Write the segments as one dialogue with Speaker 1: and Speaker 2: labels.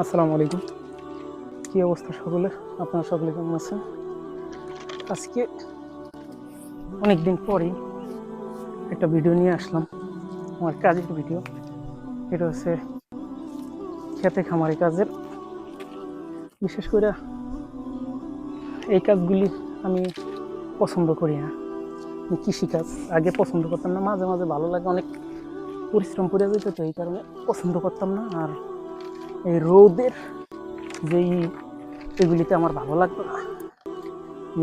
Speaker 1: আসসালামু আলাইকুম। কী অবস্থা সকলে? আপনারা সকলে কেমন আছেন? আজকে অনেকদিন পরেই একটা ভিডিও নিয়ে আসলাম, আমার কাজের ভিডিও। এটা হচ্ছে খেতে খামারে কাজের। বিশেষ করে এই কাজগুলি আমি পছন্দ করি না। কৃষিকাজ আগে পছন্দ করতাম না, মাঝে মাঝে ভালো লাগে, অনেক পরিশ্রম করে যেত, তো এই কারণে পছন্দ করতাম না। আর এই রোদের যেই এগুলিতে আমার ভালো লাগতো না,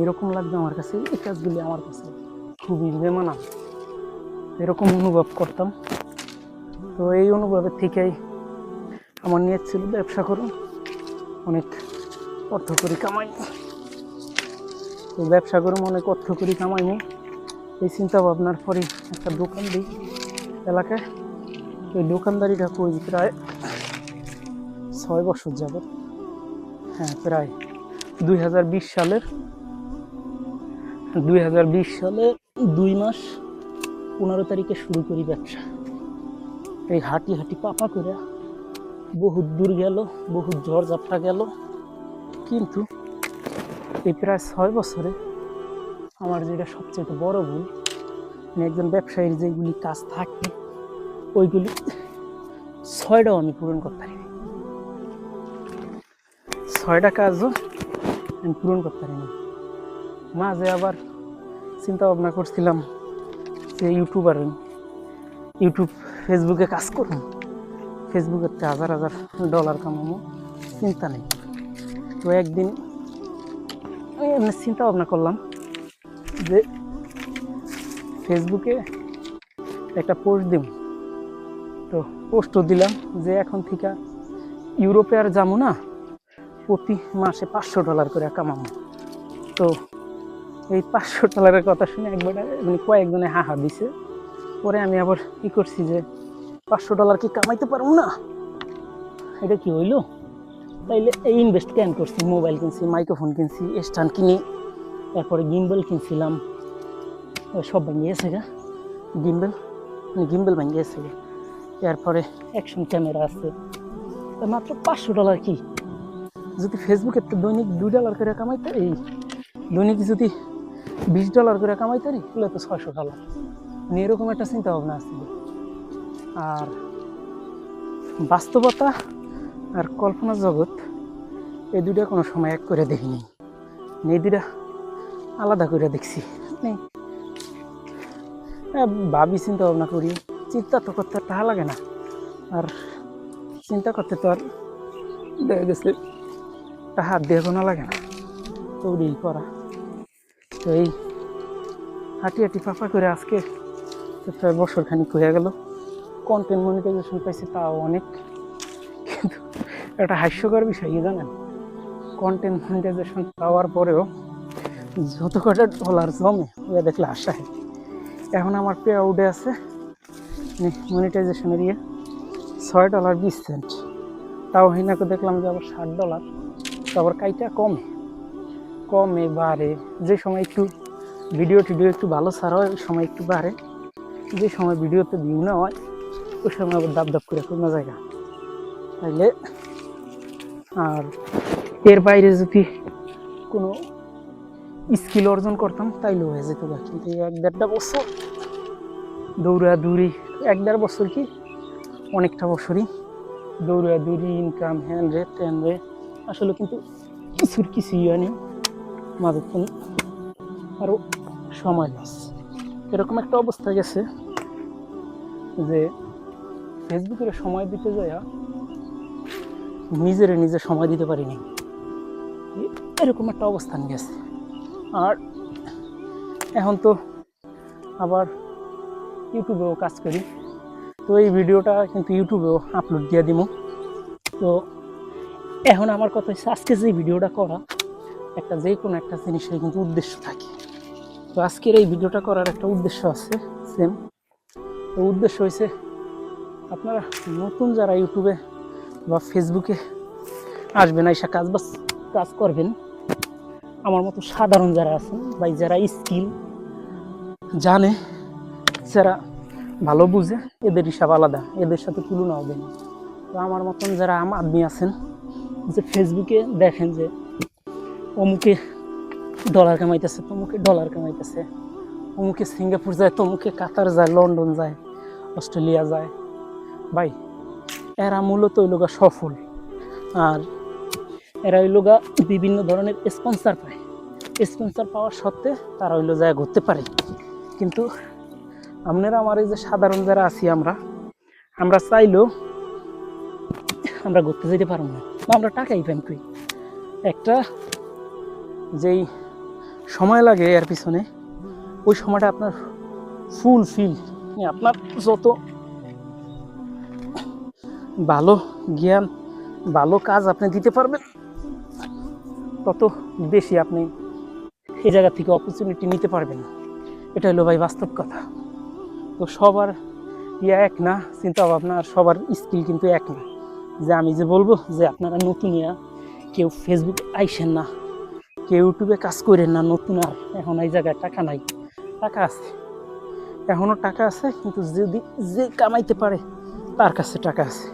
Speaker 1: এরকম লাগতো আমার কাছে। এই কাজগুলি আমার কাছে খুবই বেমানান, এরকম অনুভব করতাম। তো এই অনুভবের থেকেই আমার নিয়ত ছিল ব্যবসা করুন, অনেক অর্থ করি কামাই। তো ব্যবসা করুন, অনেক অর্থ করি কামাইনি, এই চিন্তা ভাবনার পরেই একটা দোকান দিই এলাকায়। এই দোকানদারিটা করি প্রায় 6 বছর যাবত। হ্যাঁ, প্রায় 2020 সালের 2 মাস 15 তারিখে শুরু করি ব্যবসা। এই হাঁটি হাঁটি পাপা করে বহুত দূর গেল, বহুত ঝড় ঝাপটা গেল, কিন্তু এই প্রায় 6 বছরে আমার যেটা সবচেয়ে বড় ভুল, একজন ব্যবসায়ীর যেগুলি কাজ থাকে ওইগুলি 6টাও আমি পূরণ করতে পারিনি। 6টা কাজও আমি পূরণ করতে পারিনি। মাঝে আবার চিন্তা ভাবনা করছিলাম যে ইউটিউব ফেসবুকে কাজ করুন, ফেসবুকের $1000 কামাবো, চিন্তা নেই। তো একদিন এমনি চিন্তা ভাবনা করলাম যে ফেসবুকে একটা পোস্ট দিব। তো পোস্টও দিলাম যে এখন থেকে ইউরোপে আর যাবো না, প্রতি মাসে $500 করে কামাবো। তো এই $500 কথা শুনে একবার কয়েকজনে হাহা দিছে। পরে আমি আবার কি করছি যে $500 কি কামাইতে পারবো না, এটা কি হইলো? তাইলে এই ইনভেস্ট কেন করছি, মোবাইল কিনছি, মাইক্রোফোন কিনছি, স্ট্যান্ড কিনি, তারপরে গিম্বল কিনছিলাম, সব ভেঙে গেছে গা। গিম্বল ভেঙে গেছে গা। এরপরে অ্যাকশন ক্যামেরা আছে, মাত্র $500 কি? যদি ফেসবুকে দৈনিক $2 করে কামাইতে, এই দৈনিক যদি $20 করে কামাইতে পারি, তাহলে তো $600। এরকম একটা চিন্তা ভাবনা আসছিল। আর বাস্তবতা আর কল্পনা জগৎ এই দুইটা কোনো সময় এক করে দেখিনি, এই দুইটা আলাদা করে দেখছি। ভাবি, চিন্তা ভাবনা করি, চিন্তা তো করতে টাকা লাগে না, আর চিন্তা করতে তো আর দেখা গেছে হাত দিয়ে গোনা লাগে না, তৈরি করা। তো এই হাঁটি হাঁটি পাপা করে আজকে প্রায় বছর খানিক হয়ে গেল। কন্টেন্ট মনিটাইজেশন পাইছি, তাও অনেক। কিন্তু একটা হাস্যকর বিষয় কি জানেন, কন্টেন্ট মনিটাইজেশন পাওয়ার পরেও যত কটা ডলার জমে ওটা দেখলে আশায়। এখন আমার পে আউটে আছে মনিটাইজেশনের $6.20। তাও হিনাকে দেখলাম যে আবার $60, তারপর কাইটা কমে বাড়ে। যে সময় একটু ভিডিও একটু ভালো ছাড়া হয় ওই সময় একটু বাড়ে, যে সময় ভিডিওতে ভিউ না হয় ওই সময় আবার দাপ করে কমে জায়গা। তাইলে আর এর বাইরে যদি কোনো স্কিল অর্জন করতাম তাইলে হয়ে যেত। কিন্তু 1-1.5 বছর দৌড়াদৌড়ি, 1-1.5 বছর কি অনেকটা বছরই দৌড়াদৌড়ি, ইনকাম, হ্যান রে ত্যান রে, আসলে কিন্তু কিছুই হয়নি। মাঝখানে আরও সময় লস, এরকম একটা অবস্থা গেছে যে ফেসবুকের সময় দিতে যায় নিজে সময় দিতে পারিনি, এরকম একটা অবস্থান গেছে। আর এখন তো আবার ইউটিউবেও কাজ করি, তো এই ভিডিওটা কিন্তু ইউটিউবেও আপলোড দিয়ে দিব। তো এখন আমার কথা হচ্ছে, আজকে যে ভিডিওটা করা একটা যে কোনো একটা জিনিসের কিন্তু উদ্দেশ্য থাকে। তো আজকের এই ভিডিওটা করার একটা উদ্দেশ্য আছে সেম। তো উদ্দেশ্য হয়েছে, আপনারা নতুন যারা ইউটিউবে বা ফেসবুকে আসবেন, আইসা কাজ করবেন, আমার মতো সাধারণ যারা আছেন বা যারা স্কিল জানে, যারা ভালো বুঝে, এদের হিসাব আলাদা, এদের সাথে তুলনা হবে না। তো আমার মতন যারা আদমি আছেন, যে ফেসবুকে দেখেন যে অমুকে ডলার কামাইতেছে, তমুকে ডলার কামাইতেছে, অমুকে সিঙ্গাপুর যায়, তমুকে কাতার যায়, লন্ডন যায়, অস্ট্রেলিয়া যায়। ভাই এরা মূলত ওই লোক সফল, আর এরা ওই লোক বিভিন্ন ধরনের স্পন্সার পায়। স্পন্সার পাওয়ার সত্ত্বে তারা ওই যায় ঘুরতে পারে। কিন্তু আপনারা আমার এই যে সাধারণ যারা আছি, আমরা চাইলেও আমরা ঘুরতে যেতে পারবো না, বা আমরা টাকাই পাই কই। একটা যেই সময় লাগে এর পিছনে, ওই সময়টা আপনার ফুলফিল, আপনার যত ভালো জ্ঞান ভালো কাজ আপনি দিতে পারবেন, তত বেশি আপনি এই জায়গা থেকে অপরচুনিটি নিতে পারবেন। এটা হলো ভাই বাস্তব কথা। তো সবার এক না চিন্তা ভাবনা, আর সবার স্কিল কিন্তু এক না। যে আমি যে বলবো যে আপনারা নতুন কেউ ফেসবুক আইসেন না, কেউ ইউটিউবে কাজ করেন না, নতুন আর এখন এই জায়গায় টাকা নাই। টাকা আছে, এখনো টাকা আছে, কিন্তু যদি যে কামাইতে পারে তার কাছে টাকা আছে।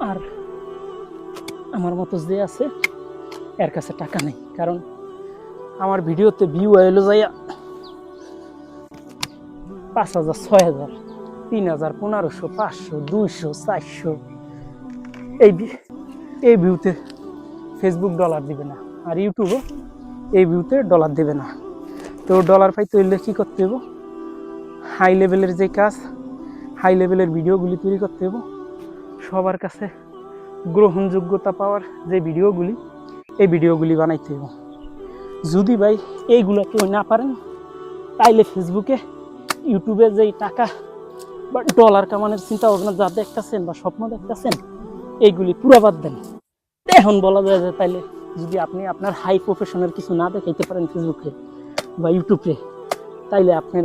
Speaker 1: আর আমার মতো যে আছে এর কাছে টাকা নেই। কারণ আমার ভিডিওতে ভিউ এলো যাইয়া 5,000, 6,000, 3,000, 1,500, 500, 200, 400। এই ভিউতে ফেসবুক ডলার দিবে না, আর ইউটিউবও এই ভিউতে ডলার দেবে না। তো ডলার পাইতে হইলে কী করতে হবে? হাই লেভেলের যে কাজ, হাই লেভেলের ভিডিওগুলি তৈরি করতে হবে, সবার কাছে গ্রহণযোগ্যতা পাওয়ার যে ভিডিওগুলি, এই ভিডিওগুলি বানাইতে হবে। যদি ভাই এইগুলো কেউ না পারেন, তাইলে ফেসবুকে ইউটিউবে যেই টাকা বা ডলার কামানোর চিন্তা ভাবনা যা দেখতেছেন বা স্বপ্ন দেখতেছেন, এইগুলি পুরা বাদ দেন। এখন বলা যায় যে তাইলে যদি আপনি আপনার হাই প্রফেশনের কিছু না দেখাইতে পারেন ফেসবুকে বা ইউটিউবে, তাইলে আপনার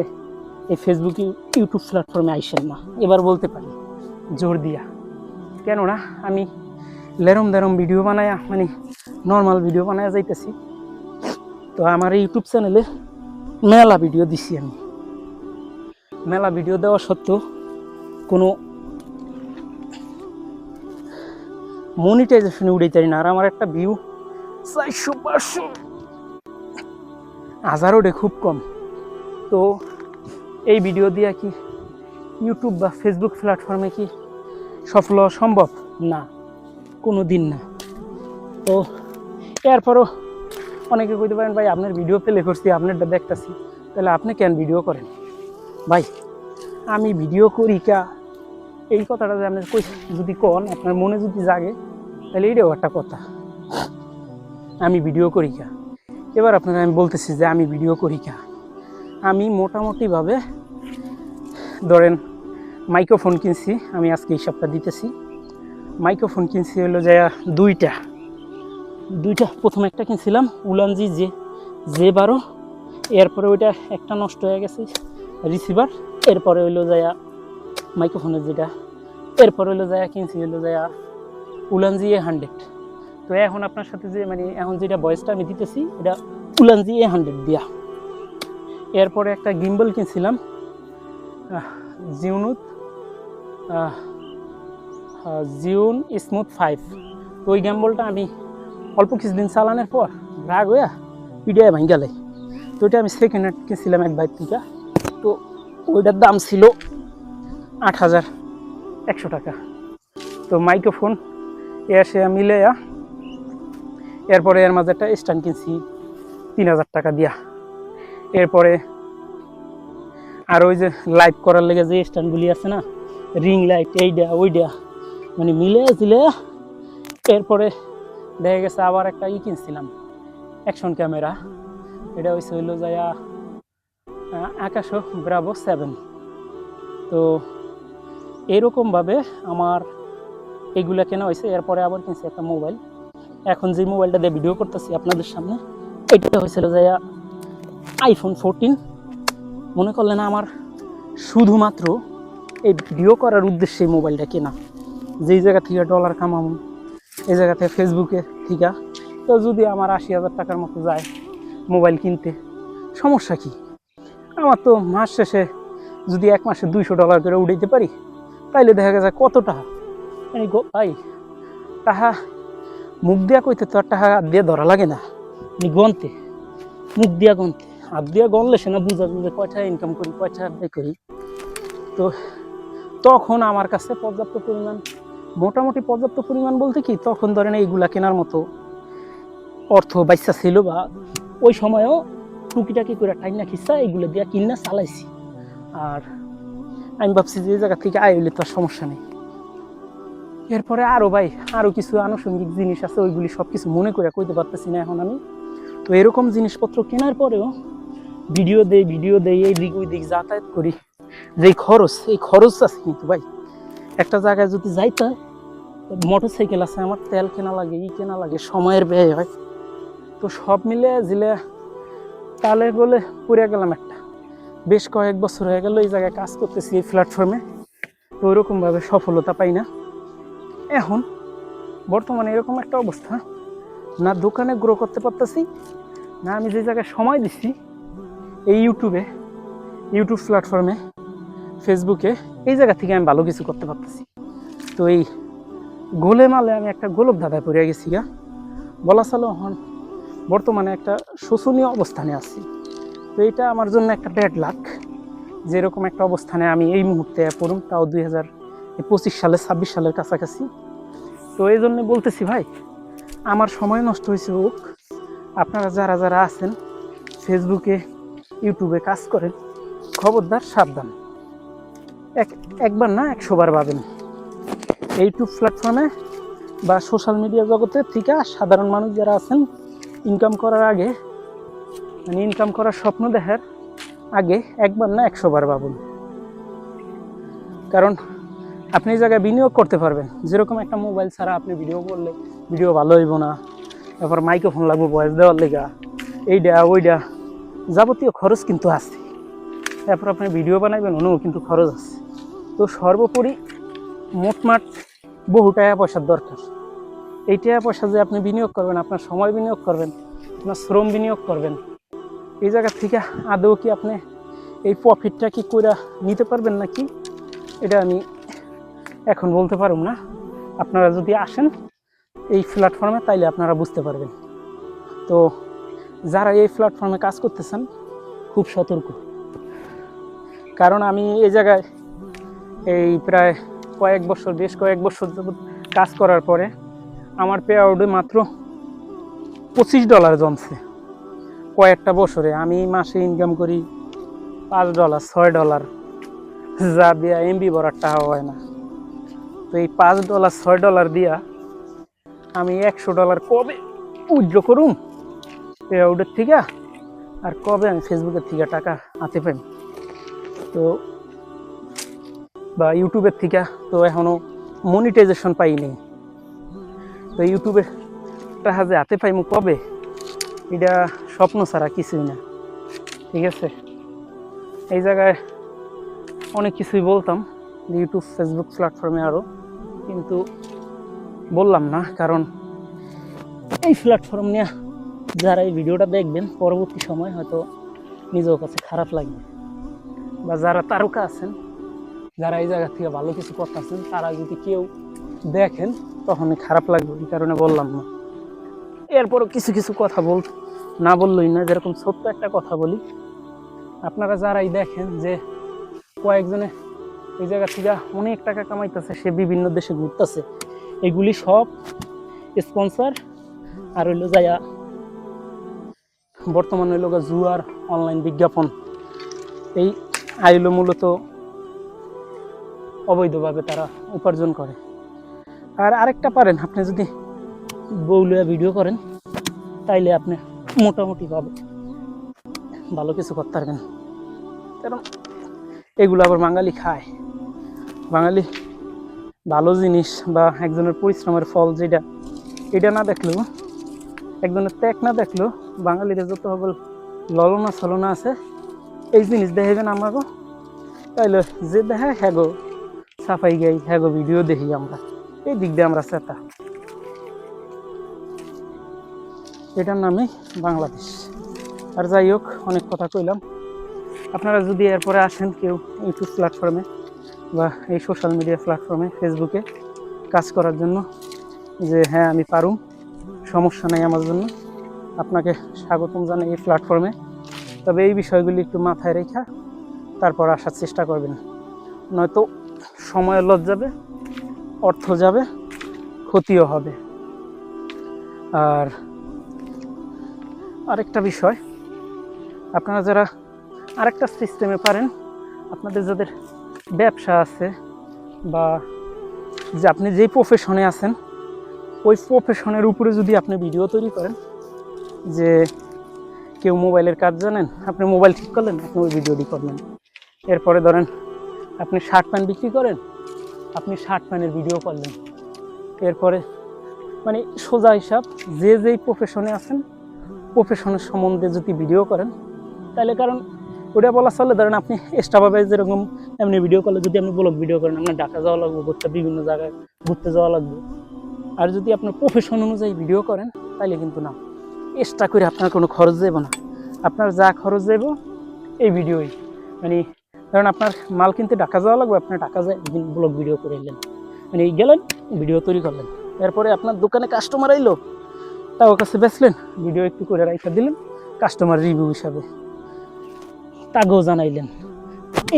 Speaker 1: এই ফেসবুক ইউটিউব প্ল্যাটফর্মে আইসেন না। এবার বলতে পারি জোর দিয়া, কেননা আমি লেরম দেরম ভিডিও বানায়া, মানে নর্মাল ভিডিও বানায়া যাইতেছি। তো আমার এই ইউটিউব চ্যানেলে মেলা ভিডিও দিছি, আমি মেলা ভিডিও দেওয়া সত্ত্বেও কোনো মনিটাইজেশনে উঠাইতে পারি না। আর আমার একটা ভিউ 400, 500, 1000 খুব কম। তো এই ভিডিও দিয়া কি ইউটিউব বা ফেসবুক প্ল্যাটফর্মে কি সফল হওয়া সম্ভব? না, কোনো দিন না। তো এরপরও অনেকে কইতে পারেন, ভাই আপনার ভিডিও প্লে করছি, আপনারটা দেখতেছি, তাহলে আপনি কেন ভিডিও করেন? ভাই আমি ভিডিও করি কা, এই কথাটা যে আপনি যদি কন, আপনার মনে যদি জাগে, তাহলে এইটাও একটা কথা। আমি ভিডিও করি কা, এবার আপনারা আমি বলতেছি যে আমি ভিডিও করি কা। আমি মোটামুটিভাবে ধরেন মাইক্রোফোন কিনছি, আমি আজকে এই সপ্তাহ দিতেছি। মাইক্রোফোন কিনছি হলো যে দুইটা। প্রথম একটা কিনছিলাম উলানজি J12, এরপরে ওইটা একটা নষ্ট হয়ে গেছে রিসিভার। এরপরে হইলো যায়া মাইক্রোফোনের যেটা, এরপরে হইলো যায়া কিনছি হইলো যায়া উলানজি A100। তো এখন আপনার সাথে যে মানে এখন যেটা ভয়েসটা আমি দিতেছি, এটা উলানজি A100 দিয়া। এরপরে একটা গিম্বল কিনছিলাম জিউন স্মুথ 5। তো ওই গিম্বলটা আমি অল্প কিছুদিন চালানোর পর রাগ হইয়া পিডিআই ভাঙ গেলে, তো ওইটা আমি সেকেন্ড হ্যান্ড কিনছিলাম এক বাইর থেকে। তো ওইটার দাম ছিল 8,100 টাকা। তো মাইক্রোফোন এসে মিলেয়া, এরপরে এর মাঝে একটা স্ট্যান্ড কিনছি 3,000 টাকা দিয়া। এরপরে আর ওই যে লাইভ করার লেগে যে স্ট্যান্ডগুলি আছে না, রিং লাইট, এইটা ওইটা, মানে মিলে ছিলে। এরপরে দেখা গেছে আবার একটা কিনছিলাম অ্যাকশন ক্যামেরা, এটা হইলো যায়া Akaso Bravo 7। তো এইরকমভাবে আমার এইগুলা কেনা হয়েছে। এরপরে আবার কিনছি একটা মোবাইল। এখন যে মোবাইলটা দিয়ে ভিডিও করতেছি আপনাদের সামনে, এটা হয়েছিল যায়া iPhone 14। মনে করলেন আমার শুধুমাত্র এই ভিডিও করার উদ্দেশ্যে এই মোবাইলটা কেনা, যেই জায়গা থেকে ডলার কামাবো, এই জায়গা থেকে ফেসবুকে ঠিকা। তো যদি আমার 80,000 টাকার মতো যায় মোবাইল কিনতে, সমস্যা কি? আমার তো মাস শেষে যদি এক মাসে $200 করে উঠাইতে পারি, তাইলে দেখা যায় কত টাকা। ভাই টাকা মুখ দিয়া কইতে তো আর টাকা হাত দিয়ে ধরা লাগে না, গনতে, মুখ দিয়া গনতে, হাত দিয়া গনলে সে না বুঝা যে কয়টা ইনকাম করি, কয়টা ব্যয় করি। তো তখন আমার কাছে পর্যাপ্ত পরিমাণ, মোটামুটি পর্যাপ্ত পরিমাণ বলতে কি, তখন ধরেন এইগুলা কেনার মতো অর্থ বাইসা ছিল, বা ওই সময়ও টুকিটাকি করে টাইনা খিসা এইগুলো দিয়া কিনা চালাইছি। আর আমি ভাবছি যে এই জায়গা থেকে আয় হইলে তো আর সমস্যা নেই। এরপরে আরও ভাই আরও কিছু আনুষঙ্গিক জিনিস আছে, ওইগুলি সব কিছু মনে করে কইতে পারতেছি না এখন আমি। তো এরকম জিনিসপত্র কেনার পরেও ভিডিও দেই এই দিক ওই দিক যাতায়াত করি, যেই খরচ, এই খরচ আছে কিন্তু ভাই। একটা জায়গায় যদি যাইতে মোটর সাইকেল আছে আমার, তেল কেনা লাগে, কেনা লাগে, সময়ের ব্যয় হয়। তো সব মিলে জিলে তালে বলে পড়ে গেলাম একটা। বেশ কয়েক বছর হয়ে গেল এই জায়গায় কাজ করতেছি এই প্ল্যাটফর্মে, তো ওইরকমভাবে সফলতা পাই না। এখন বর্তমানে এরকম একটা অবস্থা, না দোকানে গ্রো করতে পারতেছি, না আমি যে জায়গায় সময় দিচ্ছি এই ইউটিউব প্ল্যাটফর্মে, ফেসবুকে, এই জায়গা থেকে আমি ভালো কিছু করতে পারতেছি। তো এই গোলে মালে আমি একটা গোলক ধাঁধায় পড়ে গেছি গা, বলা চলো এখন বর্তমানে একটা শোচনীয় অবস্থানে আছি। তো এইটা আমার জন্য একটা ব্যাড লাক, যেরকম একটা অবস্থানে আমি এই মুহূর্তে পড়ুম, তাও 2025 সালে 26 সালের কাছাকাছি। তো এই জন্য বলতেছি ভাই, আমার সময় নষ্ট হয়েছে হোক, আপনারা যারা যারা আছেন ফেসবুকে ইউটিউবে কাজ করেন, খবরদার সাবধান, একবার না 100 বার ভাবেন। ইউটিউব প্ল্যাটফর্মে বা সোশ্যাল মিডিয়া জগতের থেকে সাধারণ মানুষ যারা আছেন, ইনকাম করার আগে, মানে ইনকাম করার স্বপ্ন দেখার আগে একবার না 100 বার ভাবুন। কারণ আপনি এই জায়গায় বিনিয়োগ করতে পারবেন, যেরকম একটা মোবাইল ছাড়া আপনি ভিডিও করলে ভিডিও ভালো হইব না, তারপর মাইক্রোফোন লাগবে ভয়েস দেওয়ার লেগা, এইটা ওইটা যাবতীয় খরচ কিন্তু আছে। তারপর আপনি ভিডিও বানাইবেন, ওনাও কিন্তু খরচ আছে। তো সর্বোপরি মোটমাট বহু টাকা পয়সার দরকার। এই টাকা পয়সা যে আপনি বিনিয়োগ করবেন, আপনার সময় বিনিয়োগ করবেন, আপনার শ্রম বিনিয়োগ করবেন, এই জায়গা থেকে আদৌ কি আপনি এই প্রফিটটা কি করে নিতে পারবেন নাকি, এটা আমি এখন বলতে পারুম না। আপনারা যদি আসেন এই প্ল্যাটফর্মে তাইলে আপনারা বুঝতে পারবেন। তো যারা এই প্ল্যাটফর্মে কাজ করতেছেন খুব সতর্ক, কারণ আমি এই জায়গায় এই প্রায় বেশ কয়েক বছর কাজ করার পরে আমার পে আউটে মাত্র $25 জমছে। কয়েকটা বছরে আমি মাসে ইনকাম করি $5, $6, যা দিয়া এমবি ভরার টাকা হয় না। তো এই $5, $6 দিয়া আমি $100 কবে উইথড্র করুম পে আউটের থেকে, আর কবে আমি ফেসবুকের থেকে টাকা হাতে পাই, তো বা ইউটিউবের থেকে তো এখনও মনিটাইজেশন পাইনি। তো ইউটিউবে টাকা যে হাতে পাইমু কবে, এটা স্বপ্ন ছাড়া কিছুই না। ঠিক আছে, এই জায়গায় অনেক কিছুই বলতাম ইউটিউব ফেসবুক প্ল্যাটফর্মে আরও, কিন্তু বললাম না, কারণ এই প্ল্যাটফর্ম নিয়ে যারা এই ভিডিওটা দেখবেন পরবর্তী সময় হয়তো নিজের কাছে খারাপ লাগবে, বা যারা তারকা আছেন, যারা এই জায়গা থেকে ভালো কিছু করতেছেন, তারা যদি কেউ দেখেন তখনই খারাপ লাগবে, এই কারণে বললাম না। এরপরও কিছু কিছু কথা না বললই না, যেরকম ছোট্ট একটা কথা বলি, আপনারা যারাই দেখেন যে কয়েকজনে এই জায়গা থেকে অনেক টাকা কামাইতেছে, সে বিভিন্ন দেশে ঘুরতেছে, এগুলি সব স্পন্সর, আর হইলো যাইয়া বর্তমানে হইল জুয়ার অনলাইন বিজ্ঞাপন, এই আইলো মূলত অবৈধভাবে তারা উপার্জন করে। আর আরেকটা পারেন, আপনি যদি বউলিয়া ভিডিও করেন তাইলে আপনি মোটামুটিভাবে ভালো কিছু করতে পারবেন, কারণ এগুলো আবার বাঙালি খায়। বাঙালি ভালো জিনিস বা একজনের পরিশ্রমের ফল যেটা, এটা না দেখলেও, একজনের ত্যাগ না দেখলেও বাঙালিদের যত সকল ললনা ছলনা আছে, এই জিনিস দেখাবেন আমাকে, তাইলে যে দেখা হ্যাগো সাফাই গাই, হ্যাগো ভিডিও দেখি আমরা, এই দিক দিয়ে আমরা চেতা। এটার নামেই বাংলাদেশ। আর যাই হোক, অনেক কথা কইলাম। আপনারা যদি এরপরে আসেন কেউ ইউটিউব প্ল্যাটফর্মে বা এই সোশ্যাল মিডিয়া প্ল্যাটফর্মে ফেসবুকে কাজ করার জন্য, যে হ্যাঁ আমি পারুম, সমস্যা নেই আমার জন্য। আপনাকে স্বাগতম জানাই এই প্ল্যাটফর্মে। তবে এই বিষয়গুলি একটু মাথায় রেখে তারপর আসার চেষ্টা করবেন, নয়তো সময় লস যাবে, অর্থ যাবে, ক্ষতিও হবে। আর আরেকটা বিষয়, আপনারা যারা আরেকটা সিস্টেমে পারেন, আপনাদের যাদের ব্যবসা আছে বা যে আপনি যেই প্রফেশনে আছেন ওই প্রফেশনের উপরে যদি আপনি ভিডিও তৈরি করেন, যে কেউ মোবাইলের কাজ জানেন, আপনি মোবাইল ঠিক করলেন, আপনি ওই ভিডিওটি করলেন। এরপরে ধরেন আপনি শার্ট প্যান্ট বিক্রি করেন, আপনি শার্ট প্যান্টের ভিডিও করলেন। এরপরে মানে সোজা হিসাব, যে যেই প্রফেশনে আছেন প্রফেশনের সম্বন্ধে যদি ভিডিও করেন তাহলে, কারণ ওটা বলা চলে, ধরেন আপনি এক্সট্রাভাবে যেরকম এমনি ভিডিও করলে যদি আপনি ব্লগ ভিডিও করেন, আপনার ঢাকা যাওয়া লাগবে, ঘুরতে বিভিন্ন জায়গায় ঘুরতে যাওয়া লাগবে। আর যদি আপনার প্রফেশন অনুযায়ী ভিডিও করেন তাহলে কিন্তু না, এক্সট্রা করে আপনার কোনো খরচ যাব না। আপনার যা খরচ যাব এই ভিডিওই, মানে ধরেন আপনার মাল কিনতে ঢাকা যাওয়া লাগবে, আপনার ঢাকা যায় একদিন ব্লগ ভিডিও করে এলেন, মানে গেলেন ভিডিও তৈরি করলেন। এরপরে আপনার দোকানে কাস্টমার আইলো, তাও কাছে বেচলেন, ভিডিও একটু করে রাইখা দিলেন কাস্টমার রিভিউ হিসাবে, তাকেও জানাইলেন।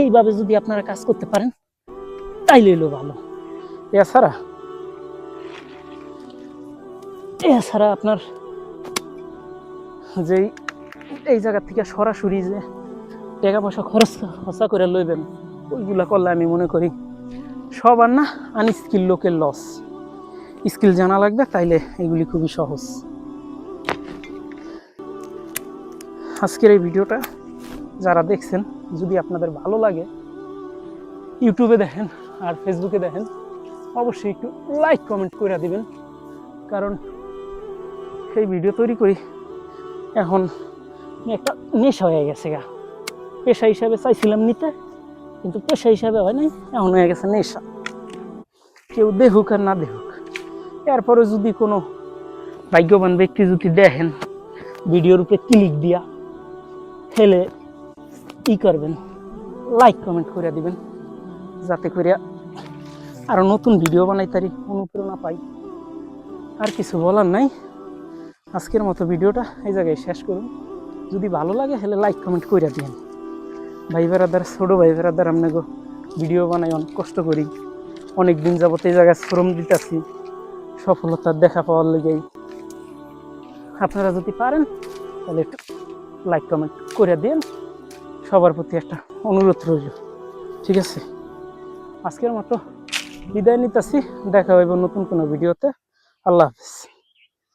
Speaker 1: এইভাবে যদি আপনারা কাজ করতে পারেন তাইলে এলো ভালো। এছাড়া আপনার যেই এই জায়গা থেকে সরাসরি যে টাকা পয়সা খরচা করে লইবেন, ওইগুলা করলে আমি মনে করি সবার না আনস্কিল লোকের লস। স্কিল জানা লাগবে, তাইলে এগুলি খুবই সহজ। আজকের এই ভিডিওটা যারা দেখছেন, যদি আপনাদের ভালো লাগে, ইউটিউবে দেখেন আর ফেসবুকে দেখেন, অবশ্যই একটু লাইক কমেন্ট করে দিবেন। কারণ সেই ভিডিও তৈরি করি এখন একটা নেশা হয়ে গেছে গা। পেশা হিসাবে চাইছিলাম নিতে, কিন্তু পেশা হিসাবে হয় নাই, এখন হয়ে গেছে নেশা। কেউ দেখুক আর না দেখুক, এরপরে যদি কোনো ভাগ্যবান ব্যক্তি যদি দেখেন ভিডিওর উপরে ক্লিক দিয়া, হেলে ই করবেন, লাইক কমেন্ট করে দিবেন, যাতে করে আরো নতুন ভিডিও বানাইতারি অনুপ্রেরণা পাই। আর কিছু বলার নাই, আজকের মতো ভিডিওটা এই জায়গায় শেষ করুন। যদি ভালো লাগে হেলে লাইক কমেন্ট করে দিন। ভাই বেড়াদার, ছোটো ভাই বেড়াদার, আপনাকে ভিডিও বানাই, অনেক কষ্ট করি, অনেক দিন যাবত এই জায়গায় শ্রম দিতেছি সফলতার দেখা পাওয়ার লেগেই। আপনারা যদি পারেন তাহলে একটু লাইক কমেন্ট করে দিন, সবার প্রতি একটা অনুরোধ রইল। ঠিক আছে, আজকের মতো বিদায় নিতেছি, দেখা হইব নতুন কোনো ভিডিওতে। আল্লাহ হাফিজ।